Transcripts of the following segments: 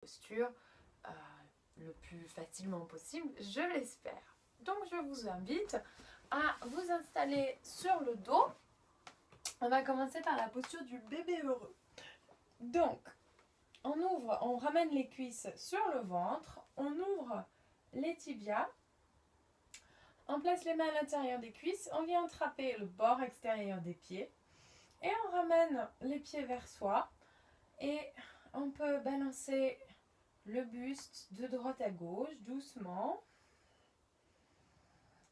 posture le plus facilement possible, je l'espère. Donc je vous invite à vous installer sur le dos. On va commencer par la posture du bébé heureux. Donc, on ramène les cuisses sur le ventre, on ouvre les tibias, on place les mains à l'intérieur des cuisses, on vient attraper le bord extérieur des pieds et on ramène les pieds vers soi et on peut balancer le buste de droite à gauche doucement.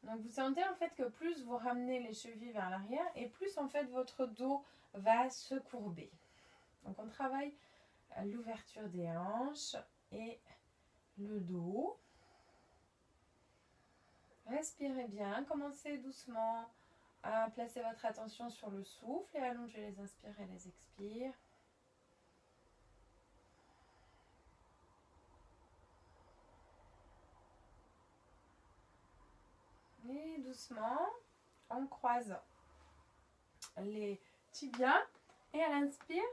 Donc vous sentez en fait que plus vous ramenez les chevilles vers l'arrière et plus en fait votre dos va se courber. Donc on travaille l'ouverture des hanches et le dos. Respirez bien, commencez doucement à placer votre attention sur le souffle et allongez les inspires et les expires. Et doucement, on croise les tibias et à l'inspire,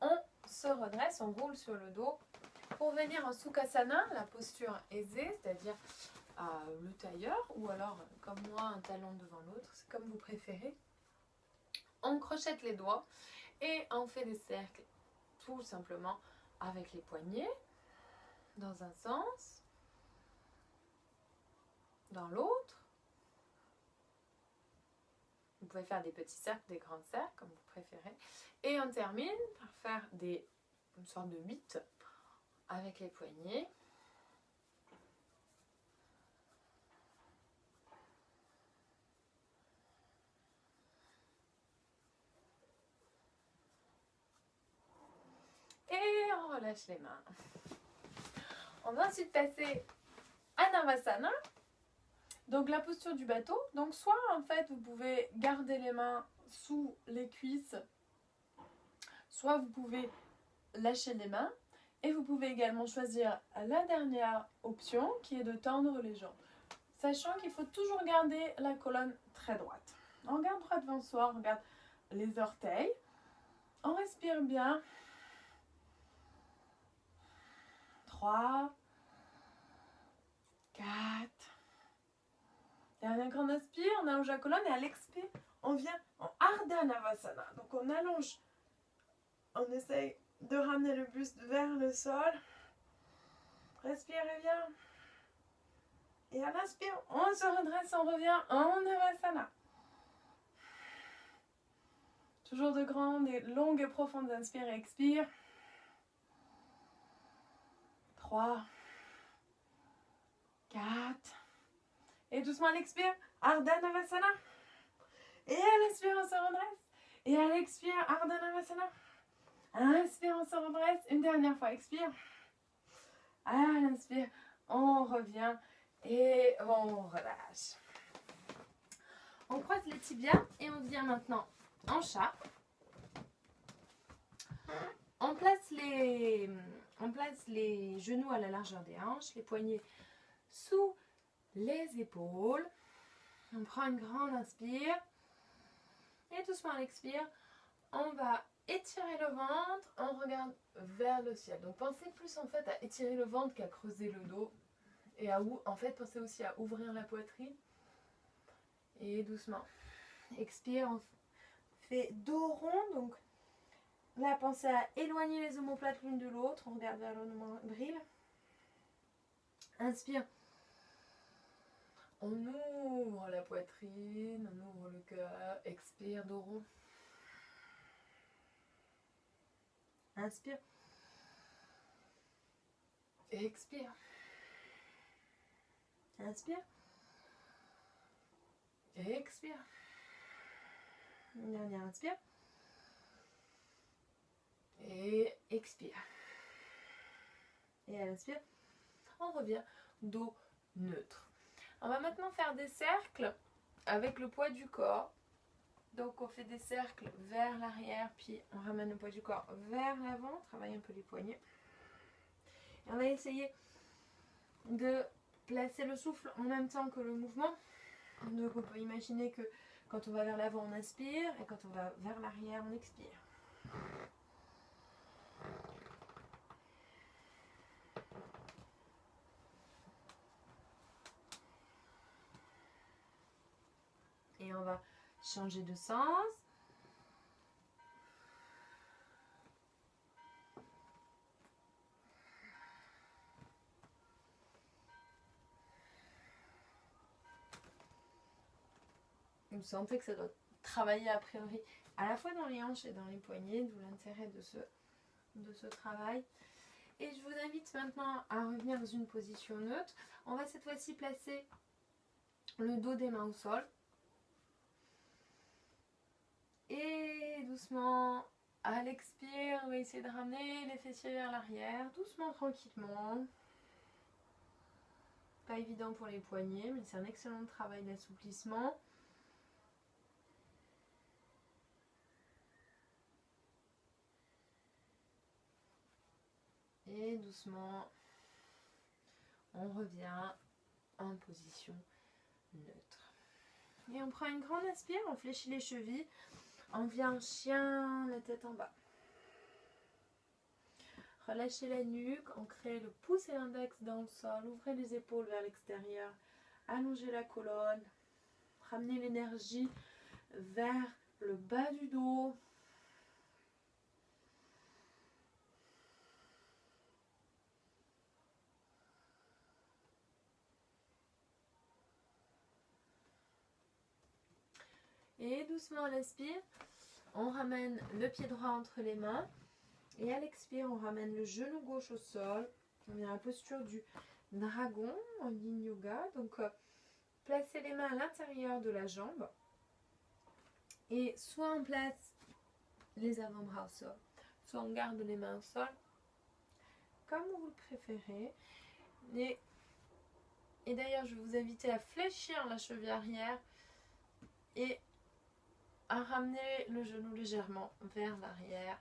on se redresse, on roule sur le dos pour venir en Sukhasana, la posture aisée, c'est-à-dire le tailleur ou alors comme moi un talon devant l'autre, c'est comme vous préférez. On crochette les doigts et on fait des cercles tout simplement avec les poignets dans un sens, dans l'autre. Vous pouvez faire des petits cercles, des grands cercles, comme vous préférez. Et on termine par faire une sorte de 8 avec les poignets. Et on relâche les mains. On va ensuite passer à Navasana. Donc la posture du bateau. Donc soit en fait vous pouvez garder les mains sous les cuisses, soit vous pouvez lâcher les mains. Et vous pouvez également choisir la dernière option qui est de tendre les jambes. Sachant qu'il faut toujours garder la colonne très droite. On regarde droit devant soi, on regarde les orteils. On respire bien. 3, 4. Dernière grande inspire, on allonge la colonne et à l'expire, on vient en Ardha Navasana. Donc on allonge, on essaye de ramener le buste vers le sol. Respirez bien. Et à l'inspire, on se redresse, on revient en Navasana. Toujours de grandes et longues et profondes inspire et expire. 3, 4. Et doucement à l'expire, Ardha Navasana. Et à l'inspire, on se redresse. Et à l'expire, Ardha Navasana. Inspire, on se redresse. Une dernière fois, expire. À l'inspire, on revient et on relâche. On croise les tibias et on vient maintenant en chat. On place les genoux à la largeur des hanches, les poignets sous les épaules. On prend une grande inspire. Et doucement à l'expire, on va étirer le ventre, on regarde vers le ciel. Donc pensez plus en fait à étirer le ventre qu'à creuser le dos. Et en fait pensez aussi à ouvrir la poitrine. Et doucement. Expire, on fait dos rond. Donc là pensez à éloigner les omoplates l'une de l'autre. On regarde vers le nombril. Inspire. On ouvre la poitrine, on ouvre le cœur. Expire, dos rond. Inspire. Et expire. Inspire. Et expire. Une dernière inspire. Et expire. Et à l'inspire, on revient dos neutre. On va maintenant faire des cercles avec le poids du corps. Donc on fait des cercles vers l'arrière, puis on ramène le poids du corps vers l'avant, on travaille un peu les poignets. Et on va essayer de placer le souffle en même temps que le mouvement. Donc on peut imaginer que quand on va vers l'avant, on inspire, et quand on va vers l'arrière, on expire. changer de sens. Vous sentez que ça doit travailler a priori à la fois dans les hanches et dans les poignets, d'où l'intérêt de ce travail. Et je vous invite maintenant à revenir dans une position neutre. On va cette fois-ci placer le dos des mains au sol. Et doucement, à l'expire, on va essayer de ramener les fessiers vers l'arrière, doucement, tranquillement. Pas évident pour les poignets, mais c'est un excellent travail d'assouplissement. Et doucement, on revient en position neutre. Et on prend une grande inspire, on fléchit les chevilles, on vient en chien, la tête en bas. Relâchez la nuque, ancrez le pouce et l'index dans le sol, ouvrez les épaules vers l'extérieur, allongez la colonne, ramenez l'énergie vers le bas du dos. Et doucement à l'inspire, on ramène le pied droit entre les mains. Et à l'expire, on ramène le genou gauche au sol. On vient à la posture du dragon en yin yoga. Donc, placez les mains à l'intérieur de la jambe. Et soit on place les avant-bras au sol, soit on garde les mains au sol, comme vous le préférez. Et d'ailleurs, je vais vous inviter à fléchir la cheville arrière et à ramener le genou légèrement vers l'arrière.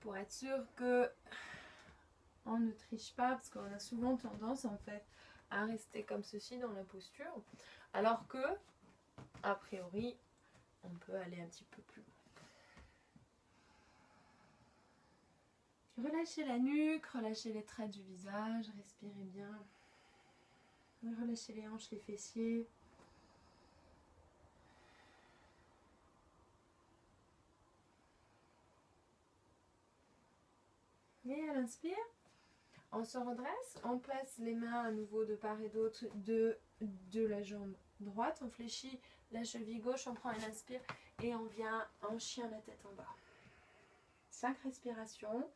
Pour être sûr que on ne triche pas, parce qu'on a souvent tendance en fait à rester comme ceci dans la posture, alors que a priori on peut aller un petit peu plus loin. Relâchez la nuque, relâchez les traits du visage, respirez bien. Relâchez les hanches, les fessiers. Et à l'inspire, on se redresse, on place les mains à nouveau de part et d'autre de la jambe droite, on fléchit la cheville gauche, on prend une inspire et on vient en chien la tête en bas. 5 respirations.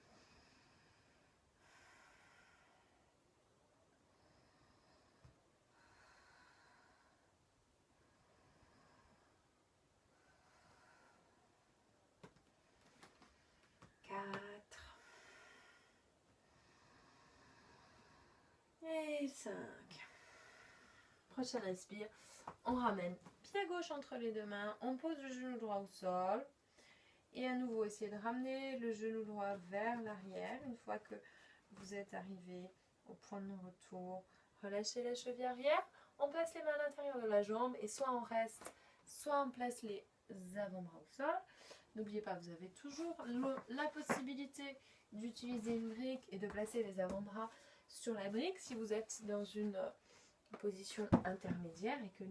Et 5. Prochaine inspire, on ramène pied gauche entre les deux mains, on pose le genou droit au sol. Et à nouveau, essayez de ramener le genou droit vers l'arrière. Une fois que vous êtes arrivé au point de non-retour, relâchez la cheville arrière. On place les mains à l'intérieur de la jambe et soit on reste, soit on place les avant-bras au sol. N'oubliez pas, vous avez toujours la possibilité d'utiliser une brique et de placer les avant-bras sur la brique si vous êtes dans une position intermédiaire et que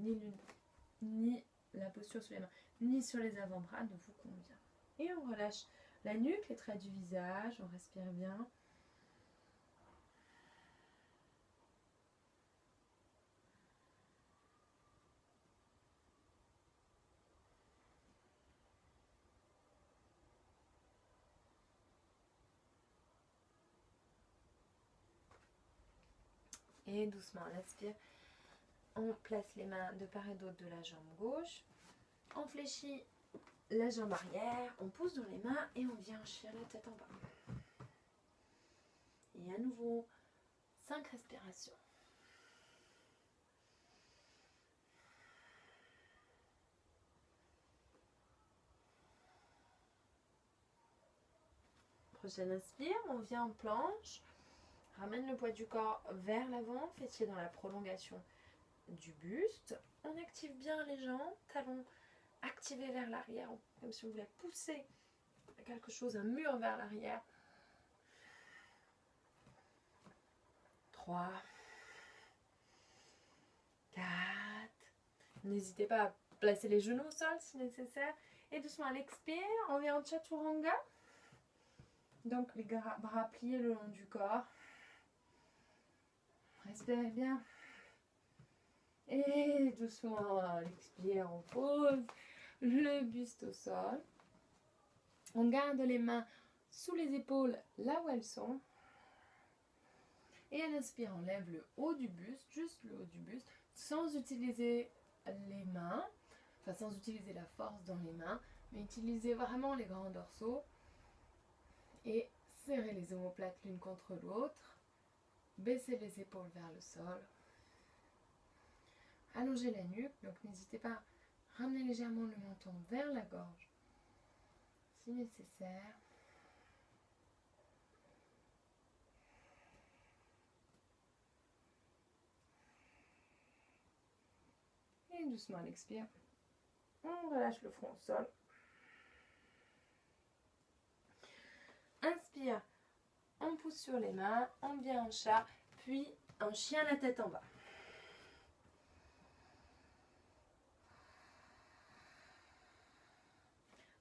ni la posture sur les mains ni sur les avant-bras ne vous convient. Et on relâche la nuque, les traits du visage, on respire bien. Et doucement, on inspire. On place les mains de part et d'autre de la jambe gauche. On fléchit la jambe arrière, on pousse dans les mains et on vient chien la tête en bas. Et à nouveau, 5 respirations. Prochaine inspire, on vient en planche. Ramène le poids du corps vers l'avant, fessier dans la prolongation du buste. On active bien les jambes, talons activés vers l'arrière, comme si on voulait pousser quelque chose, un mur vers l'arrière. 3, 4, N'hésitez pas à placer les genoux au sol si nécessaire. Et doucement à l'expire, on vient en chaturanga. Donc les bras pliés le long du corps. Respirez bien. Et doucement à l'expire, on pose le buste au sol. On garde les mains sous les épaules là où elles sont. Et à l'inspire, on lève le haut du buste, juste le haut du buste, sans utiliser les mains, enfin sans utiliser la force dans les mains, mais utiliser vraiment les grands dorsaux et serrer les omoplates l'une contre l'autre, baisser les épaules vers le sol, allonger la nuque, donc n'hésitez pas à ramener légèrement le menton vers la gorge si nécessaire. Et doucement à l'expire, on relâche le front au sol. Inspire, on pousse sur les mains, on vient en chat, puis en chien la tête en bas.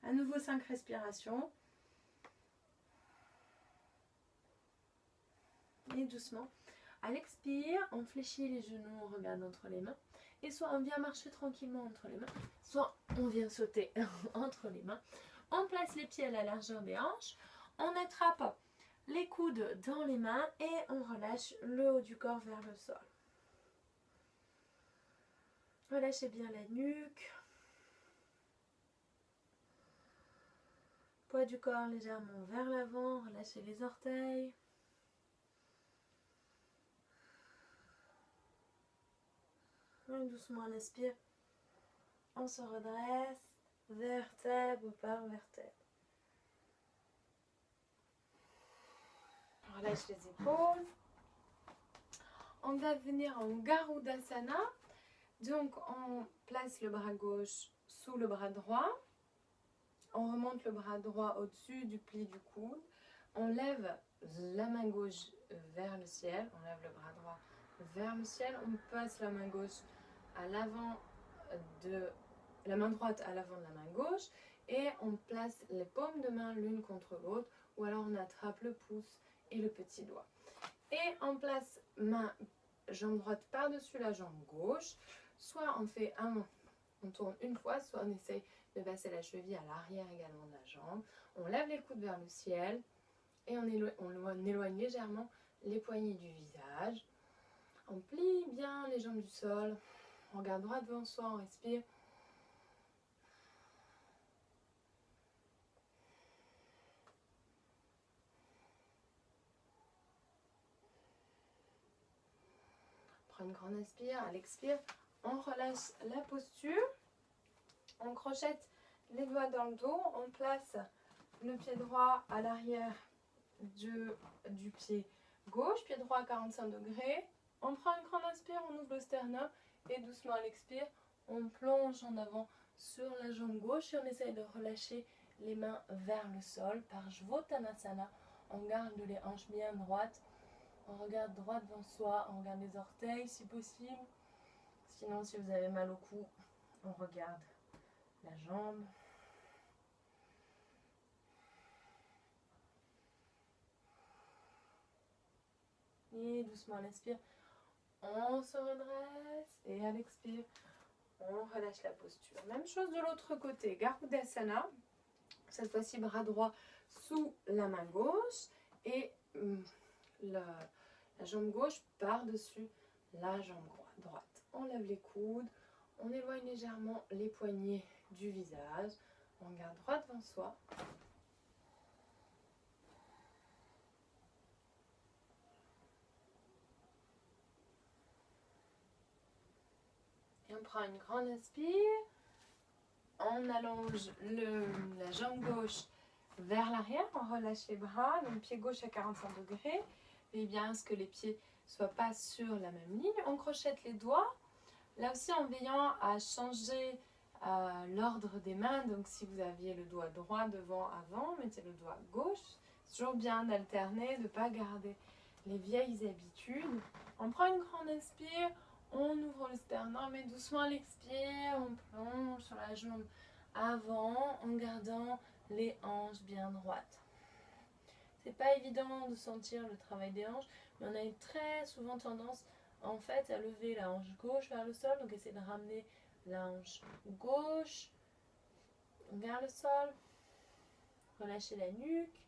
À nouveau 5 respirations. Et doucement, à l'expire, on fléchit les genoux, on regarde entre les mains. Et soit on vient marcher tranquillement entre les mains, soit on vient sauter entre les mains. On place les pieds à la largeur des hanches. On attrape les coudes dans les mains et on relâche le haut du corps vers le sol. Relâchez bien la nuque. Poids du corps légèrement vers l'avant. Relâchez les orteils. Et doucement on inspire. On se redresse vertèbre par vertèbre. On relâche les épaules. On va venir en Garudasana. Donc on place le bras gauche sous le bras droit. On remonte le bras droit au-dessus du pli du coude. On lève la main gauche vers le ciel. On lève le bras droit vers le ciel. On passe la main gauche à l'avant de la main droite à l'avant de la main gauche. Et on place les paumes de main l'une contre l'autre. Ou alors on attrape le pouce et le petit doigt. Et on place jambe droite par-dessus la jambe gauche. Soit on tourne une fois, soit on essaye de passer la cheville à l'arrière également de la jambe. On lève les coudes vers le ciel et on éloigne légèrement les poignets du visage. On plie bien les jambes du sol. On regarde droit devant soi, on respire. Prends une grande inspire, à l'expire, on relâche la posture. On crochette les doigts dans le dos, on place le pied droit à l'arrière du pied gauche, pied droit à 45 degrés. On prend une grande inspire, on ouvre le sternum et doucement à l'expire, on plonge en avant sur la jambe gauche et on essaye de relâcher les mains vers le sol par Jvotanasana. On garde les hanches bien droites, on regarde droit devant soi, on regarde les orteils si possible. Sinon, si vous avez mal au cou, on regarde la jambe. Et doucement à l'inspire, on se redresse et à l'expire, on relâche la posture. Même chose de l'autre côté, Garudasana. Cette fois-ci, bras droit sous la main gauche et la jambe gauche par-dessus la jambe droite. On lève les coudes, on éloigne légèrement les poignets du visage. On garde droit devant soi. Et on prend une grande inspire. On allonge la jambe gauche vers l'arrière. On relâche les bras. Donc pied gauche à 45 degrés. Et bien à ce que les pieds ne soient pas sur la même ligne. On crochette les doigts. Là aussi en veillant à changer l'ordre des mains. Donc si vous aviez le doigt droit devant avant, mettez le doigt gauche. C'est toujours bien d'alterner, de ne pas garder les vieilles habitudes. On prend une grande inspire, On ouvre le sternum et doucement à l'expire, on plonge sur la jambe avant en gardant les hanches bien droites. C'est pas évident de sentir le travail des hanches, mais on a très souvent tendance en fait à lever la hanche gauche vers le sol. Donc essayez de ramener la hanche gauche vers le sol. Relâchez la nuque.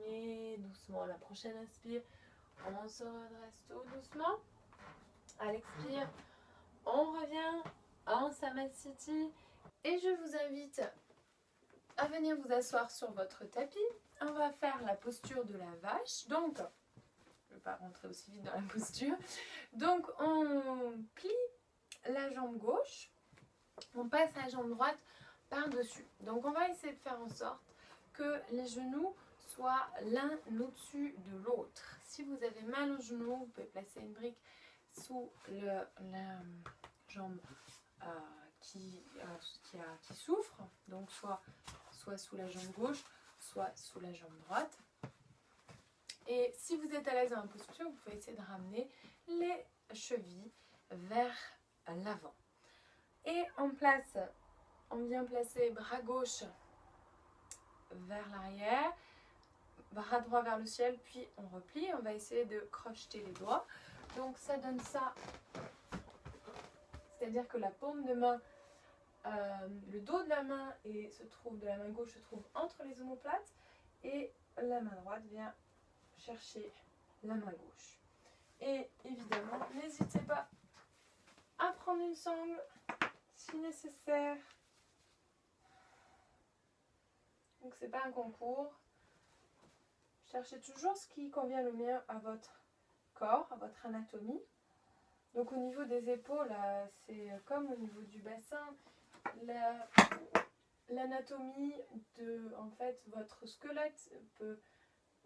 Et doucement, la prochaine inspire, on se redresse tout doucement. À l'expire, on revient en Samasthiti. Et je vous invite à venir vous asseoir sur votre tapis. On va faire la posture de la vache. Donc, je ne vais pas rentrer aussi vite dans la posture. Donc, on plie la jambe gauche. On passe la jambe droite par-dessus. Donc, on va essayer de faire en sorte que les genoux soient l'un au-dessus de l'autre. Si vous avez mal aux genoux, vous pouvez placer une brique sous la jambe qui souffre, donc soit sous la jambe gauche, soit sous la jambe droite. Et si vous êtes à l'aise dans la posture, vous pouvez essayer de ramener les chevilles vers l'avant. Et on vient placer bras gauche vers l'arrière, bras droit vers le ciel, puis on replie. On va essayer de crocheter les doigts. Donc ça donne ça, c'est-à-dire que la paume de main, le dos de la main de la main gauche se trouve entre les omoplates et la main droite vient chercher la main gauche. Et évidemment, n'hésitez pas à prendre une sangle si nécessaire. Donc c'est pas un concours. Cherchez toujours ce qui convient le mieux à votre corps, à votre anatomie. Donc au niveau des épaules, c'est comme au niveau du bassin, l'anatomie de votre squelette peut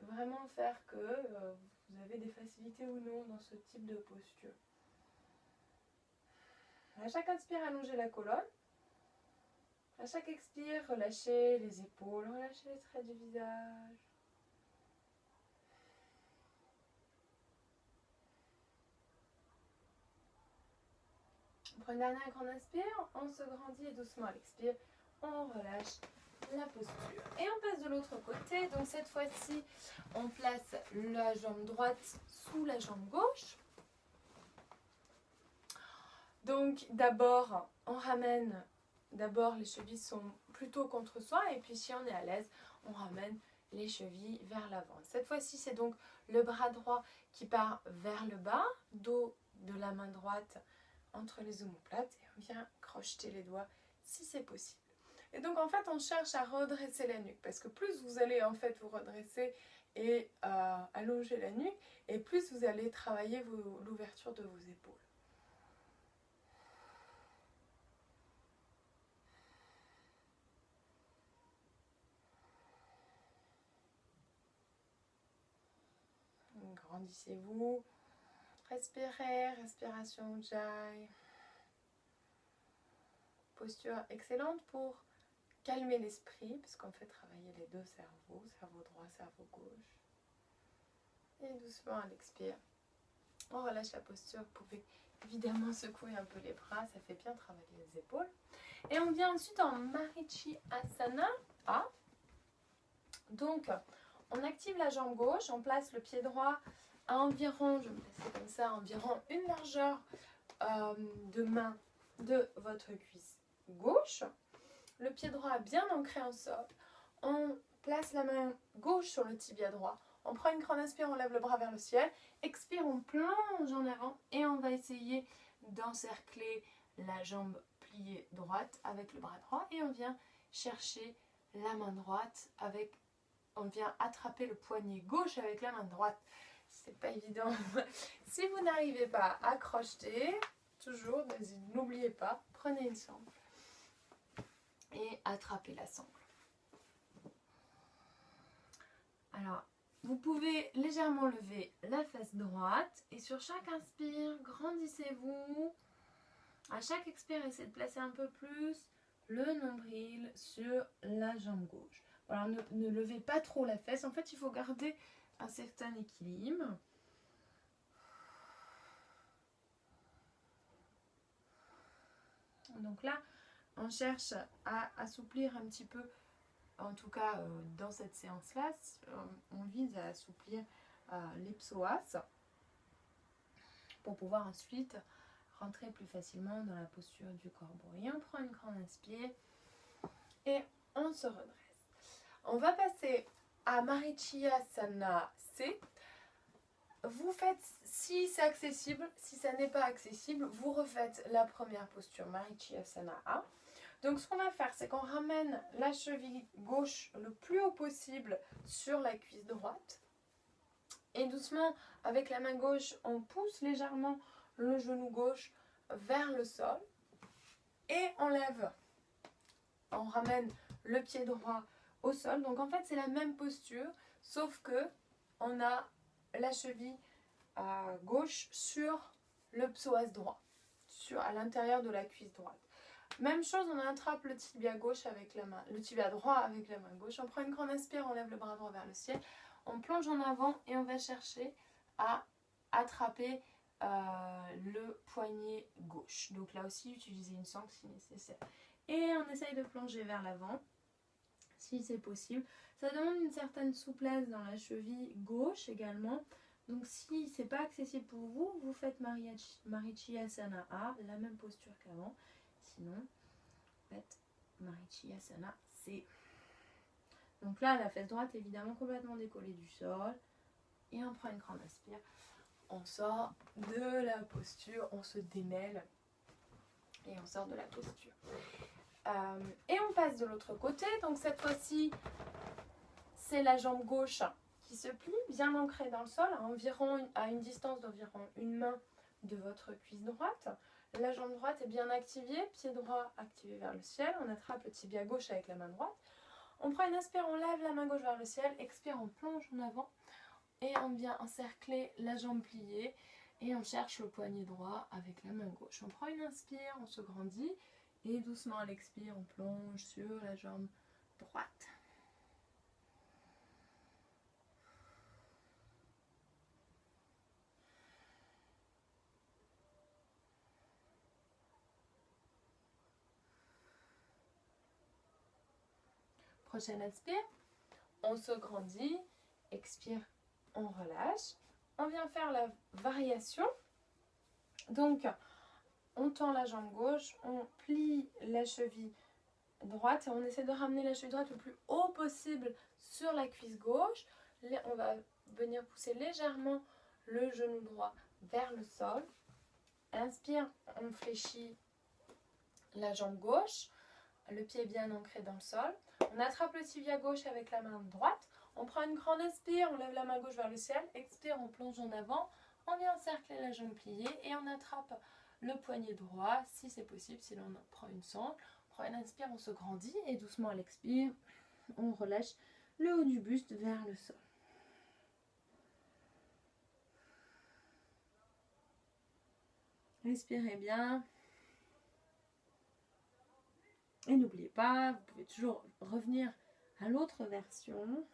vraiment faire que vous avez des facilités ou non dans ce type de posture. À chaque inspire, allongez la colonne. À chaque expire, relâchez les épaules, relâchez les traits du visage. On prend une dernière grande inspire, on se grandit et doucement à l'expire, on relâche la posture. Et on passe de l'autre côté, donc cette fois-ci, on place la jambe droite sous la jambe gauche. Donc d'abord, on ramène, les chevilles sont plutôt contre soi et puis si on est à l'aise, on ramène les chevilles vers l'avant. Cette fois-ci, c'est donc le bras droit qui part vers le bas, dos de la main droite entre les omoplates et on vient crocheter les doigts si c'est possible. Et donc en fait, on cherche à redresser la nuque parce que plus vous allez en fait vous redresser et allonger la nuque et plus vous allez travailler l'ouverture de vos épaules. Grandissez-vous, respirez, respiration Ujjayi. Posture excellente pour calmer l'esprit, puisqu'on fait travailler les deux cerveaux, cerveau droit, cerveau gauche. Et doucement à l'expire, on relâche la posture. Vous pouvez évidemment secouer un peu les bras, ça fait bien travailler les épaules. Et on vient ensuite en Marichi Asana. Donc, on active la jambe gauche, on place le pied droit à environ, je vais me placer comme ça, environ une largeur de main de votre cuisse gauche. Le pied droit bien ancré en sol. On place la main gauche sur le tibia droit. On prend une grande inspire, on lève le bras vers le ciel. Expire, on plonge en avant et on va essayer d'encercler la jambe pliée droite avec le bras droit. Et on vient chercher la main droite on vient attraper le poignet gauche avec la main droite. C'est pas évident. Si vous n'arrivez pas à crocheter, toujours, n'oubliez pas, prenez une sangle et attrapez la sangle. Alors, vous pouvez légèrement lever la fesse droite et sur chaque inspire, grandissez-vous. À chaque expire, essayez de placer un peu plus le nombril sur la jambe gauche. Alors ne levez pas trop la fesse. En fait, il faut garder un certain équilibre. Donc là, on cherche à assouplir un petit peu, en tout cas dans cette séance-là, on vise à assouplir les psoas pour pouvoir ensuite rentrer plus facilement dans la posture du corbeau. Et on prend une grande inspire et on se redresse. On va passer à Marichyasana C. Vous faites, si c'est accessible, si ça n'est pas accessible, vous refaites la première posture, Marichyasana A. Donc ce qu'on va faire, c'est qu'on ramène la cheville gauche le plus haut possible sur la cuisse droite. Et doucement, avec la main gauche, on pousse légèrement le genou gauche vers le sol. Et on lève, on ramène le pied droit au sol. Donc en fait, c'est la même posture, sauf que on a la cheville gauche sur le psoas droit, à l'intérieur de la cuisse droite. Même chose, on attrape le tibia gauche avec la main, le tibia droit avec la main gauche. On prend une grande inspire, on lève le bras droit vers le ciel, on plonge en avant et on va chercher à attraper le poignet gauche. Donc là aussi, utilisez une sangle si nécessaire. Et on essaye de plonger vers l'avant, si c'est possible. Ça demande une certaine souplesse dans la cheville gauche également. Donc si c'est pas accessible pour vous, vous faites Marichyasana A, la même posture qu'avant. Sinon, faites Marichyasana C. Donc là, la fesse droite est évidemment complètement décollée du sol. Et on prend une grande inspire. On sort de la posture, on se démêle. Et on sort de la posture. Et on passe de l'autre côté. Donc cette fois-ci, c'est la jambe gauche qui se plie, bien ancrée dans le sol, à une distance d'environ une main de votre cuisse droite. La jambe droite est bien activée, pied droit activé vers le ciel. On attrape le tibia gauche avec la main droite. On prend une inspire, on lève la main gauche vers le ciel. Expire, on plonge en avant. Et on vient encercler la jambe pliée. Et on cherche le poignet droit avec la main gauche. On prend une inspire, on se grandit. Et doucement à l'expire, on plonge sur la jambe droite. Prochaine inspire, on se grandit, expire, on relâche. On vient faire la variation. Donc, on tend la jambe gauche, on plie la cheville droite et on essaie de ramener la cheville droite le plus haut possible sur la cuisse gauche. On va venir pousser légèrement le genou droit vers le sol. Inspire, on fléchit la jambe gauche, le pied bien ancré dans le sol. On attrape le tibia gauche avec la main droite. On prend une grande inspire, on lève la main gauche vers le ciel. Expire, on plonge en avant. On vient encercler la jambe pliée et on attrape le poignet droit si c'est possible. Sinon, on prend une sangle. On prend une inspire, on se grandit et doucement à l'expire, on relâche le haut du buste vers le sol. Respirez bien. Et n'oubliez pas, vous pouvez toujours revenir à l'autre version.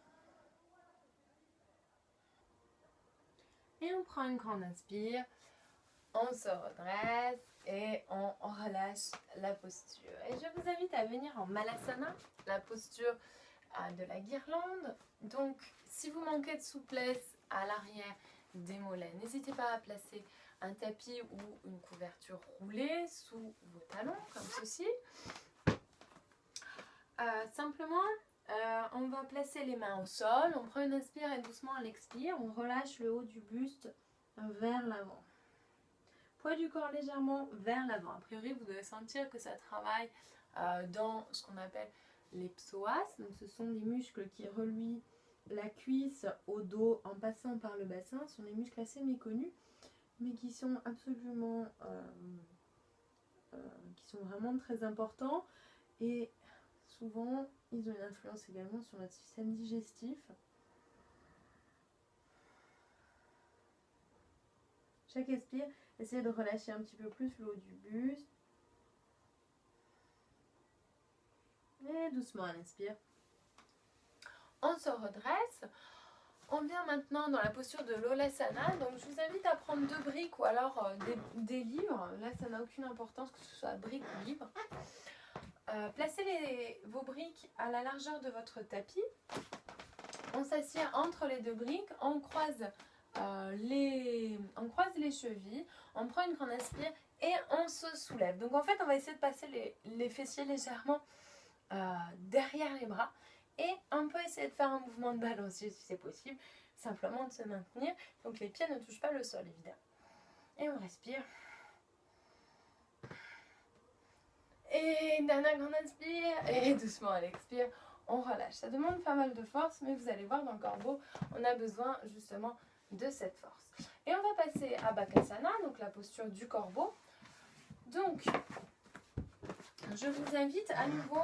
Et on prend une grande inspire, on se redresse et on relâche la posture. Et je vous invite à venir en Malasana, la posture de la guirlande. Donc, si vous manquez de souplesse à l'arrière des mollets, n'hésitez pas à placer un tapis ou une couverture roulée sous vos talons, comme ceci. Simplement, on va placer les mains au sol, on prend une inspire et doucement à l'expire, on relâche le haut du buste vers l'avant. Poids du corps légèrement vers l'avant. A priori, vous devez sentir que ça travaille dans ce qu'on appelle les psoas. Donc, ce sont des muscles qui relient la cuisse au dos en passant par le bassin. Ce sont des muscles assez méconnus, mais qui sont absolument, qui sont vraiment très importants. Et souvent, ils ont une influence également sur notre système digestif. Chaque expire, essayez de relâcher un petit peu plus le haut du buste. Et doucement à l'inspire. On se redresse. On vient maintenant dans la posture de l'Olasana. Donc je vous invite à prendre 2 briques ou alors des livres. Là ça n'a aucune importance que ce soit briques ou livres. Placez vos briques à la largeur de votre tapis. On s'assied entre les 2 briques. On croise les chevilles. On prend une grande inspire et on se soulève. Donc en fait on va essayer de passer les fessiers légèrement derrière les bras. Et on peut essayer de faire un mouvement de balancier si c'est possible, simplement de se maintenir. Donc les pieds ne touchent pas le sol évidemment. Et on respire. Et d'un grand inspire et doucement à l'expire, on relâche. Ça demande pas mal de force, mais vous allez voir dans le corbeau, on a besoin justement de cette force. Et on va passer à Bakasana, donc la posture du corbeau. Donc, je vous invite à nouveau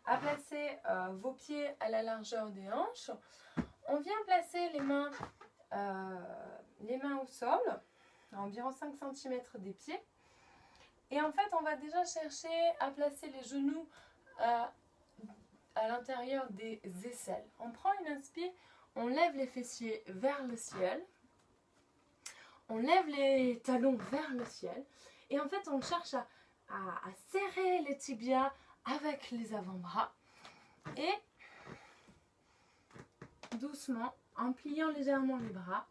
à placer vos pieds à la largeur des hanches. On vient placer les mains au sol, à environ 5 cm des pieds. Et en fait, on va déjà chercher à placer les genoux à l'intérieur des aisselles. On prend une inspire, on lève les fessiers vers le ciel. On lève les talons vers le ciel. Et en fait, on cherche à serrer les tibias avec les avant-bras et doucement, en pliant légèrement les bras,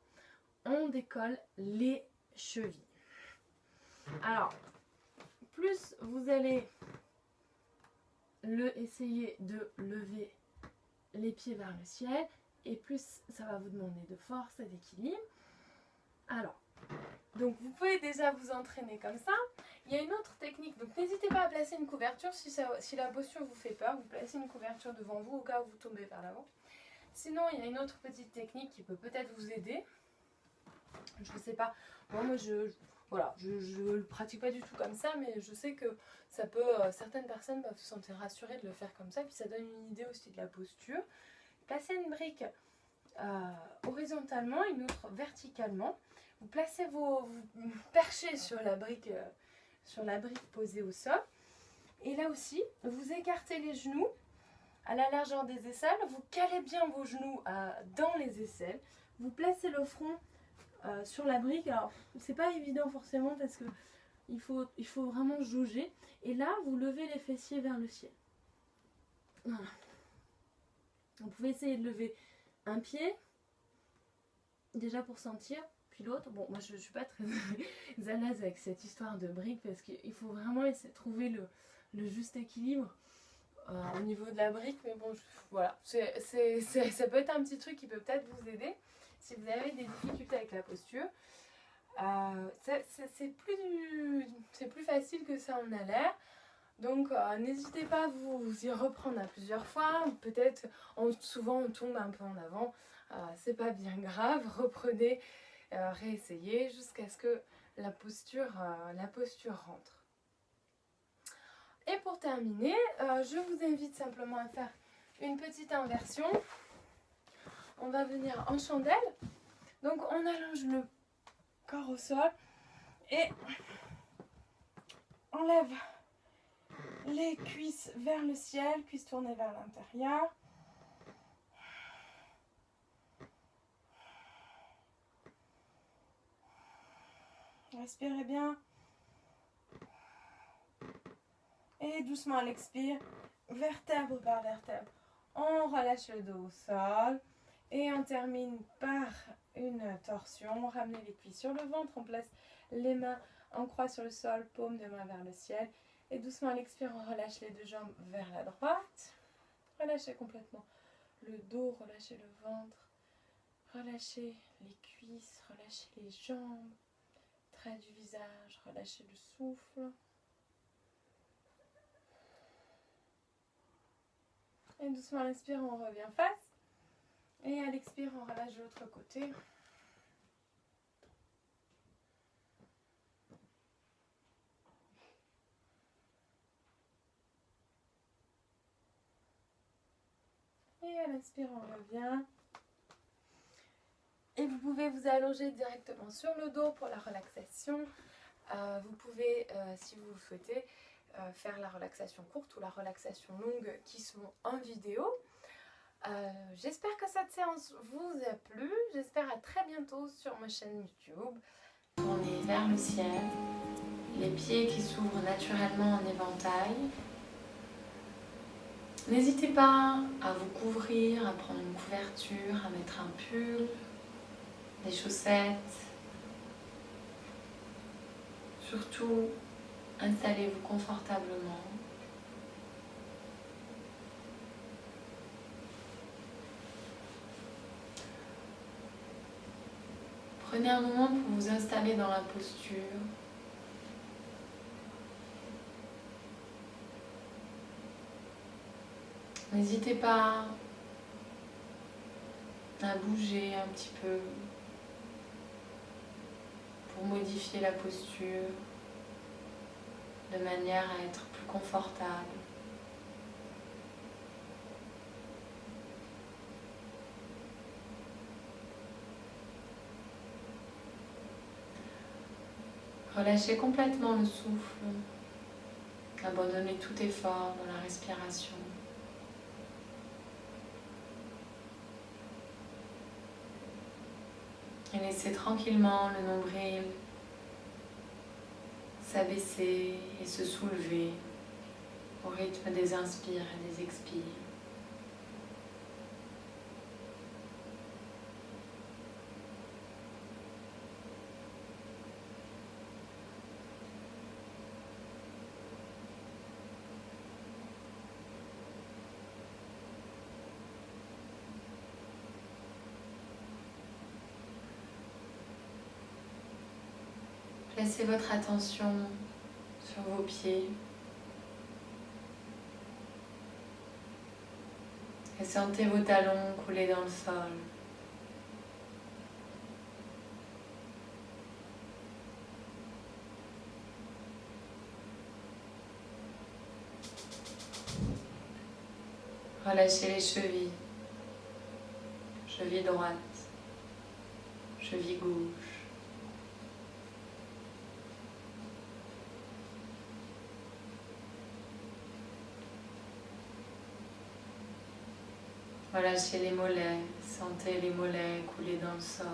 on décolle les chevilles. Alors, plus vous allez essayer de lever les pieds vers le ciel et plus ça va vous demander de force et d'équilibre. Alors, donc vous pouvez déjà vous entraîner comme ça. Il y a une autre technique, donc n'hésitez pas à placer une couverture si la posture vous fait peur. Vous placez une couverture devant vous au cas où vous tombez vers l'avant. Sinon, il y a une autre petite technique qui peut peut-être vous aider. Je ne sais pas, moi je ne le pratique pas du tout comme ça, mais je sais que ça peut, certaines personnes peuvent se sentir rassurées de le faire comme ça, puis ça donne une idée aussi de la posture. Placez une brique horizontalement, une autre verticalement. Vous placez vous perchez sur la brique posée au sol. Et là aussi, vous écartez les genoux à la largeur des aisselles. Vous calez bien vos genoux dans les aisselles. Vous placez le front sur la brique. Alors, c'est pas évident forcément parce que il faut vraiment jauger. Et là, vous levez les fessiers vers le ciel. Voilà. Vous pouvez essayer de lever un pied, déjà pour sentir, puis l'autre. Bon, moi je ne suis pas très à l'aise avec cette histoire de brique parce qu'il faut vraiment essayer de trouver le juste équilibre au niveau de la brique. Mais bon, voilà, ça peut être un petit truc qui peut peut-être vous aider si vous avez des difficultés avec la posture. C'est plus facile que ça en a l'air. Donc n'hésitez pas à vous y reprendre à plusieurs fois. Peut-être souvent on tombe un peu en avant. C'est pas bien grave. Reprenez, réessayez jusqu'à ce que la posture rentre. Et pour terminer, je vous invite simplement à faire une petite inversion. On va venir en chandelle. Donc on allonge le corps au sol et on lève les cuisses vers le ciel, cuisses tournées vers l'intérieur. Respirez bien. Et doucement à l'expire, vertèbre par vertèbre, on relâche le dos au sol. Et on termine par une torsion. Ramenez les cuisses sur le ventre, on place les mains en croix sur le sol, paume de main vers le ciel. Et doucement à l'expire, on relâche les 2 jambes vers la droite. Relâchez complètement le dos, relâchez le ventre, relâchez les cuisses, relâchez les jambes, trait du visage, relâchez le souffle. Et doucement à l'inspire, on revient face. Et à l'expire, on relâche de l'autre côté. Et à l'inspire, on revient. Et vous pouvez vous allonger directement sur le dos pour la relaxation. Vous pouvez, si vous le souhaitez, faire la relaxation courte ou la relaxation longue qui sont en vidéo. J'espère que cette séance vous a plu. J'espère à très bientôt sur ma chaîne YouTube. Tournez vers le ciel, les pieds qui s'ouvrent naturellement en éventail. N'hésitez pas à vous couvrir, à prendre une couverture, à mettre un pull, des chaussettes. Surtout, installez-vous confortablement. Prenez un moment pour vous installer dans la posture. N'hésitez pas à bouger un petit peu pour modifier la posture de manière à être plus confortable. Relâchez complètement le souffle. Abandonnez tout effort dans la respiration. Et laissez tranquillement le nombril s'abaisser et se soulever au rythme des inspires et des expires. Placez votre attention sur vos pieds et sentez vos talons couler dans le sol. Relâchez les chevilles, cheville droite, cheville gauche. Relâchez les mollets, sentez les mollets couler dans le sol.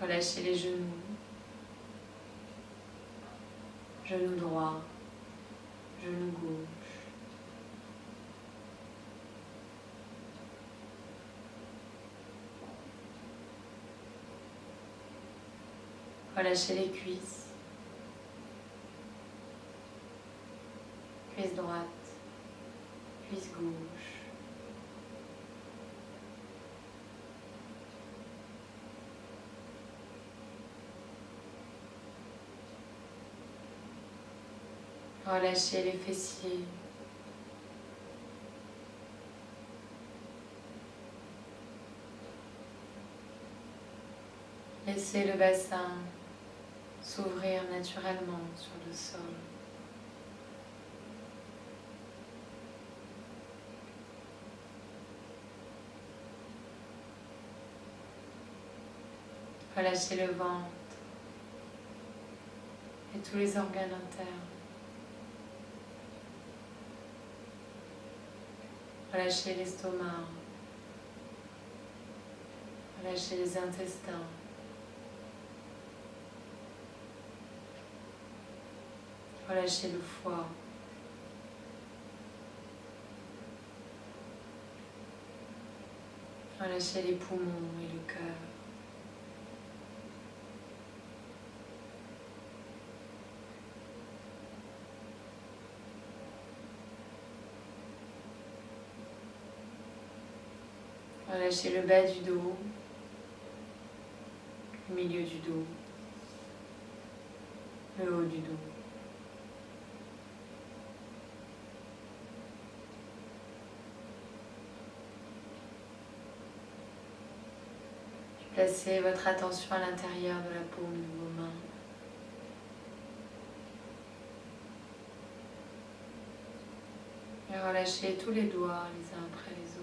Relâchez les genoux, genou droit, genou gauche. Relâchez les cuisses, cuisse droite, cuisse gauche. Relâchez les fessiers. Laissez le bassin s'ouvrir naturellement sur le sol. Relâchez le ventre et tous les organes internes. Relâchez l'estomac. Relâchez les intestins. Relâchez le foie. Relâchez les poumons et le cœur. Relâchez le bas du dos, le milieu du dos, le haut du dos. Placez votre attention à l'intérieur de la paume de vos mains. Et relâchez tous les doigts les uns après les autres.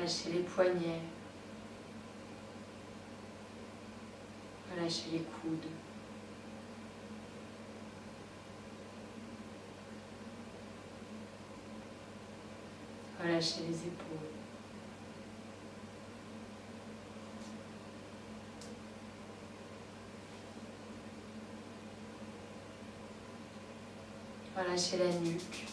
Relâchez les poignets. Relâchez les coudes. Relâchez les épaules. Relâchez la nuque.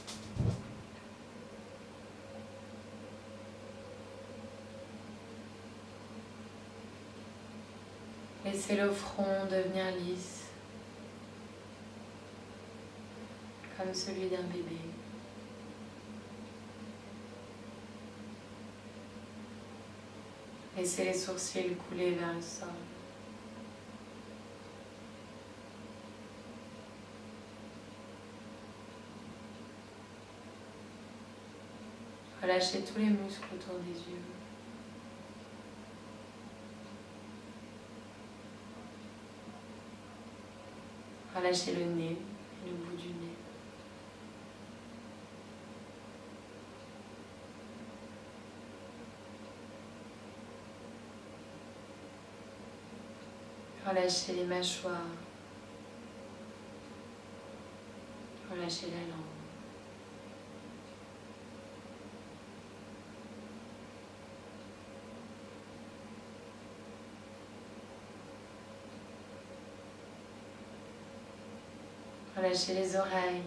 Laissez le front devenir lisse, comme celui d'un bébé. Laissez les sourcils couler vers le sol. Relâchez tous les muscles autour des yeux. Relâchez le nez et le bout du nez. Relâchez les mâchoires. Relâchez la langue. Relâchez les oreilles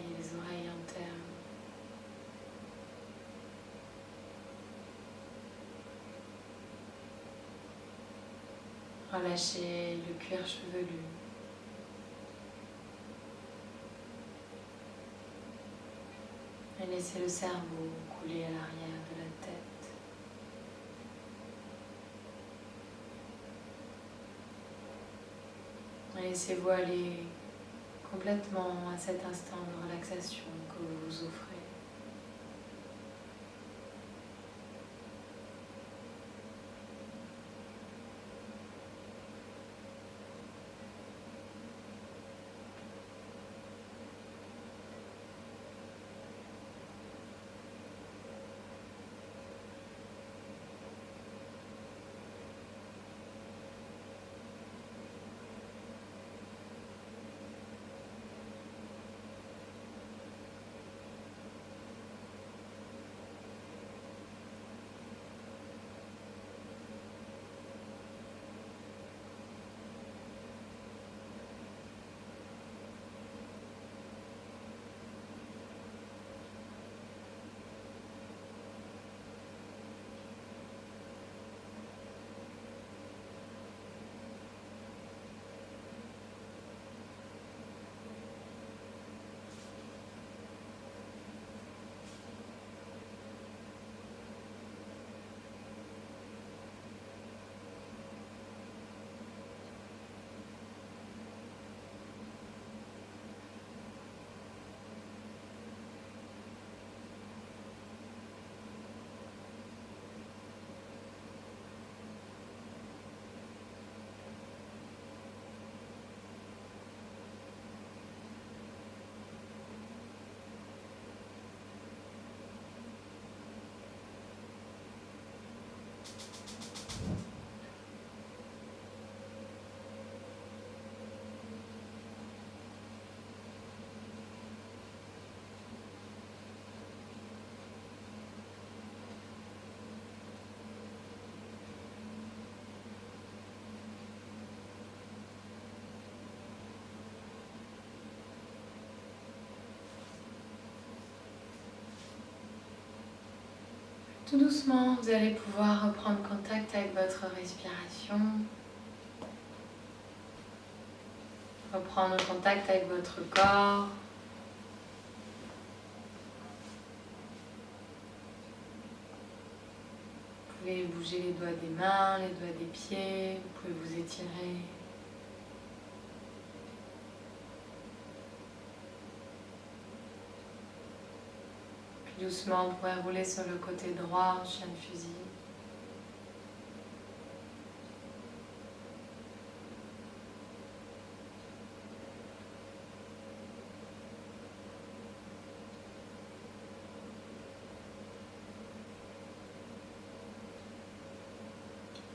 internes. Relâchez le cuir chevelu. Et laissez le cerveau couler à l'arrière de la tête. Et laissez-vous aller complètement à cet instant de relaxation que vous vous offrez. Tout doucement, vous allez pouvoir reprendre contact avec votre respiration. Reprendre contact avec votre corps. Vous pouvez bouger les doigts des mains, les doigts des pieds. Vous pouvez vous étirer. Doucement, vous pouvez rouler sur le côté droit en chien de fusil.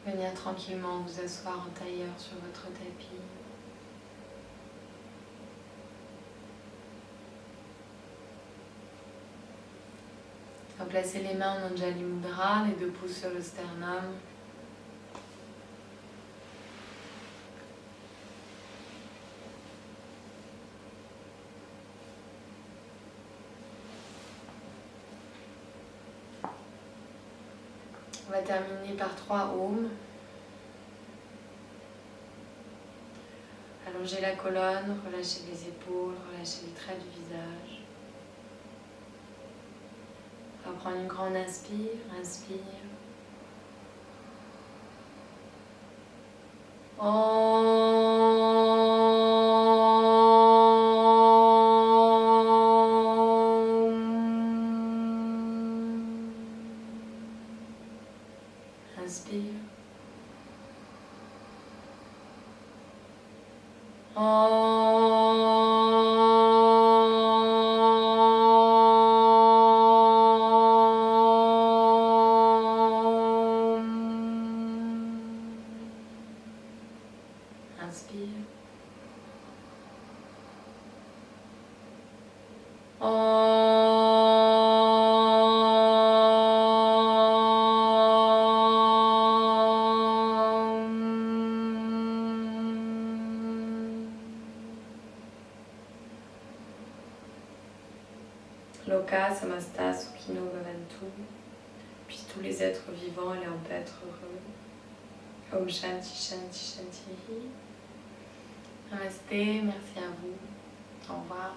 Venir tranquillement vous asseoir en tailleur sur votre tapis. Replacez les mains en Anjali Mudra, les 2 pouces sur le sternum. On va terminer par 3 Om. Allongez la colonne, relâchez les épaules, relâchez les traits du visage. On va prendre une grande inspire, inspire. Inspire. Inspire. Loka Samasta Sukhino Bhavantu. Puis tous les êtres vivants, allez en paix, être heureux. Om Shanti Shanti Shanti. Namasté, merci à vous. Au revoir.